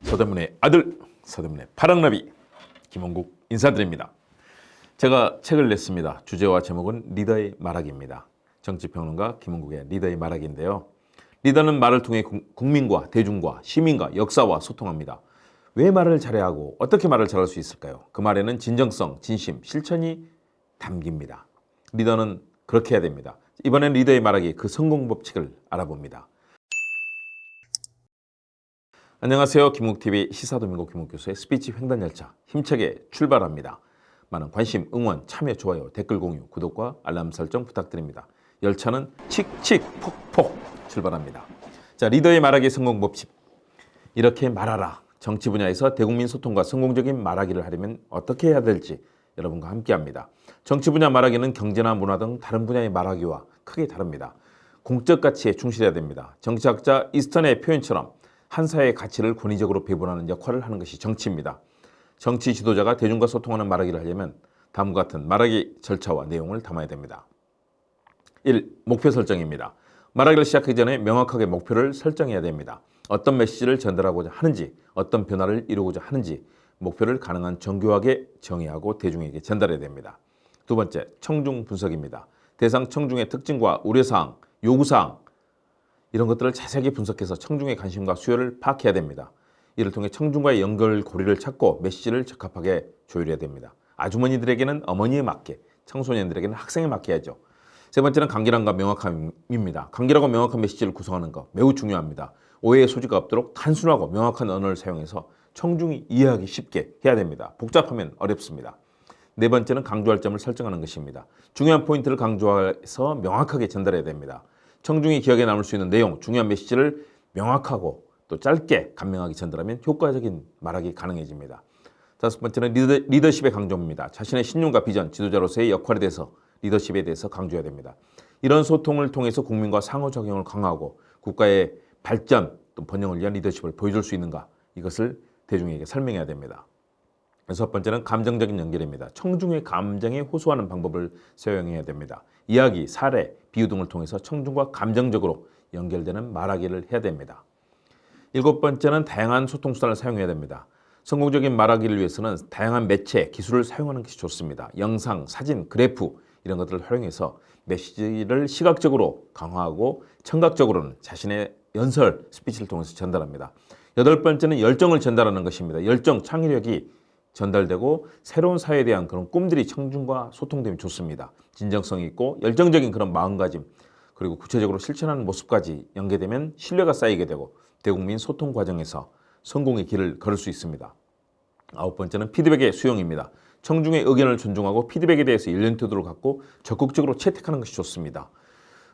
서대문의 아들, 서대문의 파랑나비 김원국 인사드립니다. 제가 책을 냈습니다. 주제와 제목은 리더의 말하기입니다. 정치평론가 김원국의 리더의 말하기인데요. 리더는 말을 통해 국민과 대중과 시민과 역사와 소통합니다. 왜 말을 잘해야 하고 어떻게 말을 잘할 수 있을까요? 그 말에는 진정성, 진심, 실천이 담깁니다. 리더는 그렇게 해야 됩니다. 이번엔 리더의 말하기 그 성공 법칙을 알아봅니다. 안녕하세요. 김국TV 시사도민고 김국 교수의 스피치 횡단열차 힘차게 출발합니다. 많은 관심, 응원, 참여, 좋아요, 댓글 공유, 구독과 알람 설정 부탁드립니다. 열차는 칙칙 폭폭 출발합니다. 자, 리더의 말하기 성공 법칙. 이렇게 말하라. 정치 분야에서 대국민 소통과 성공적인 말하기를 하려면 어떻게 해야 될지 여러분과 함께합니다. 정치 분야 말하기는 경제나 문화 등 다른 분야의 말하기와 크게 다릅니다. 공적 가치에 충실해야 됩니다. 정치학자 이스턴의 표현처럼 한 사회의 가치를 권위적으로 배분하는 역할을 하는 것이 정치입니다. 정치 지도자가 대중과 소통하는 말하기를 하려면 다음과 같은 말하기 절차와 내용을 담아야 됩니다. 1. 목표 설정입니다. 말하기를 시작하기 전에 명확하게 목표를 설정해야 됩니다. 어떤 메시지를 전달하고자 하는지, 어떤 변화를 이루고자 하는지 목표를 가능한 정교하게 정의하고 대중에게 전달해야 됩니다. 두 번째, 청중 분석입니다. 대상 청중의 특징과 우려사항, 요구사항 이런 것들을 자세하게 분석해서 청중의 관심과 수요를 파악해야 됩니다. 이를 통해 청중과의 연결고리를 찾고 메시지를 적합하게 조율해야 됩니다. 아주머니들에게는 어머니에 맞게, 청소년들에게는 학생에 맞게 해야죠. 세 번째는 간결함과 명확함입니다. 간결하고 명확한 메시지를 구성하는 것 매우 중요합니다. 오해의 소지가 없도록 단순하고 명확한 언어를 사용해서 청중이 이해하기 쉽게 해야 됩니다. 복잡하면 어렵습니다. 네 번째는 강조할 점을 설정하는 것입니다. 중요한 포인트를 강조해서 명확하게 전달해야 됩니다. 청중이 기억에 남을 수 있는 내용, 중요한 메시지를 명확하고 또 짧게 간명하게 전달하면 효과적인 말하기 가능해집니다. 다섯 번째는 리더십의 강조입니다. 자신의 신념과 비전, 지도자로서의 역할에 대해서 리더십에 대해서 강조해야 됩니다. 이런 소통을 통해서 국민과 상호작용을 강화하고 국가의 발전 또 번영을 위한 리더십을 보여줄 수 있는가 이것을 대중에게 설명해야 됩니다. 여섯 번째는 감정적인 연결입니다. 청중의 감정에 호소하는 방법을 사용해야 됩니다. 이야기, 사례, 비유 등을 통해서 청중과 감정적으로 연결되는 말하기를 해야 됩니다. 일곱 번째는 다양한 소통 수단을 사용해야 됩니다. 성공적인 말하기를 위해서는 다양한 매체, 기술을 사용하는 것이 좋습니다. 영상, 사진, 그래프 이런 것들을 활용해서 메시지를 시각적으로 강화하고 청각적으로는 자신의 연설, 스피치를 통해서 전달합니다. 여덟 번째는 열정을 전달하는 것입니다. 열정, 창의력이 전달되고 새로운 사회에 대한 그런 꿈들이 청중과 소통되면 좋습니다. 진정성이 있고 열정적인 그런 마음가짐 그리고 구체적으로 실천하는 모습까지 연계되면 신뢰가 쌓이게 되고 대국민 소통 과정에서 성공의 길을 걸을 수 있습니다. 아홉 번째는 피드백의 수용입니다. 청중의 의견을 존중하고 피드백에 대해서 열린 태도를 갖고 적극적으로 채택하는 것이 좋습니다.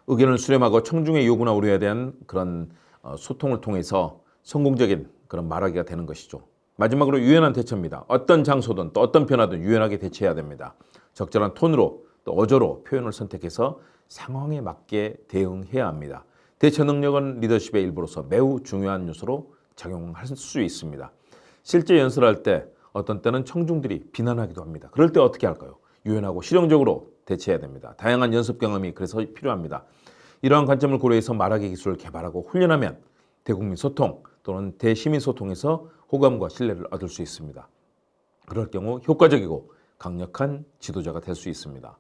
의견을 수렴하고 청중의 요구나 우려에 대한 그런 소통을 통해서 성공적인 그런 말하기가 되는 것이죠. 마지막으로 유연한 대처입니다. 어떤 장소든 또 어떤 변화든 유연하게 대처해야 됩니다. 적절한 톤으로 또 어조로 표현을 선택해서 상황에 맞게 대응해야 합니다. 대처 능력은 리더십의 일부로서 매우 중요한 요소로 작용할 수 있습니다. 실제 연설할 때 어떤 때는 청중들이 비난하기도 합니다. 그럴 때 어떻게 할까요? 유연하고 실용적으로 대처해야 됩니다. 다양한 연습 경험이 그래서 필요합니다. 이러한 관점을 고려해서 말하기 기술을 개발하고 훈련하면 대국민 소통 또는 대시민 소통에서 호감과 신뢰를 얻을 수 있습니다. 그럴 경우 효과적이고 강력한 지도자가 될 수 있습니다.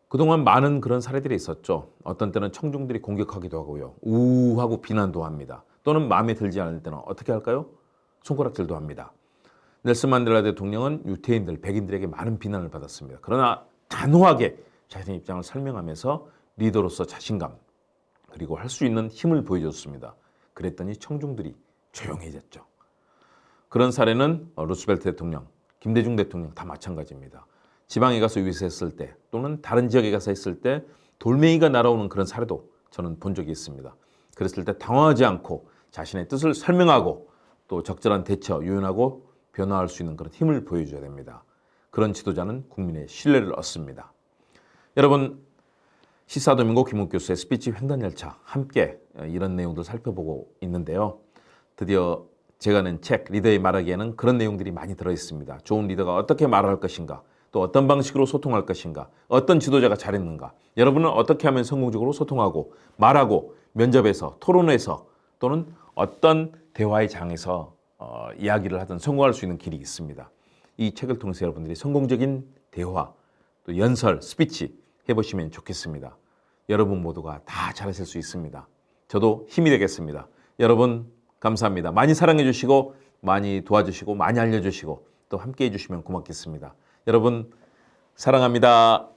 그동안 많은 그런 사례들이 있었죠. 어떤 때는 청중들이 공격하기도 하고요. 우하고 비난도 합니다. 또는 마음에 들지 않을 때는 어떻게 할까요? 손가락질도 합니다. 넬슨 만델라 대통령은 유태인들, 백인들에게 많은 비난을 받았습니다. 그러나 단호하게 자신의 입장을 설명하면서 리더로서 자신감 그리고 할 수 있는 힘을 보여줬습니다. 그랬더니 청중들이 조용해졌죠. 그런 사례는 루스벨트 대통령, 김대중 대통령 다 마찬가지입니다. 지방에 가서 유세했을 때 또는 다른 지역에 가서 했을 때 돌멩이가 날아오는 그런 사례도 저는 본 적이 있습니다. 그랬을 때 당황하지 않고 자신의 뜻을 설명하고 또 적절한 대처, 유연하고 변화할 수 있는 그런 힘을 보여줘야 됩니다. 그런 지도자는 국민의 신뢰를 얻습니다. 여러분, 시사도민고 김국 교수의 스피치 횡단열차 함께 이런 내용들 살펴보고 있는데요. 드디어 제가 낸 책 리더의 말하기에는 그런 내용들이 많이 들어있습니다. 좋은 리더가 어떻게 말할 것인가, 또 어떤 방식으로 소통할 것인가, 어떤 지도자가 잘했는가, 여러분은 어떻게 하면 성공적으로 소통하고 말하고 면접에서 토론에서 또는 어떤 대화의 장에서 이야기를 하든 성공할 수 있는 길이 있습니다. 이 책을 통해서 여러분들이 성공적인 대화, 또 연설, 스피치 해보시면 좋겠습니다. 여러분 모두가 다 잘하실 수 있습니다. 저도 힘이 되겠습니다. 여러분 감사합니다. 많이 사랑해 주시고 많이 도와주시고 많이 알려주시고 또 함께 해주시면 고맙겠습니다. 여러분 사랑합니다.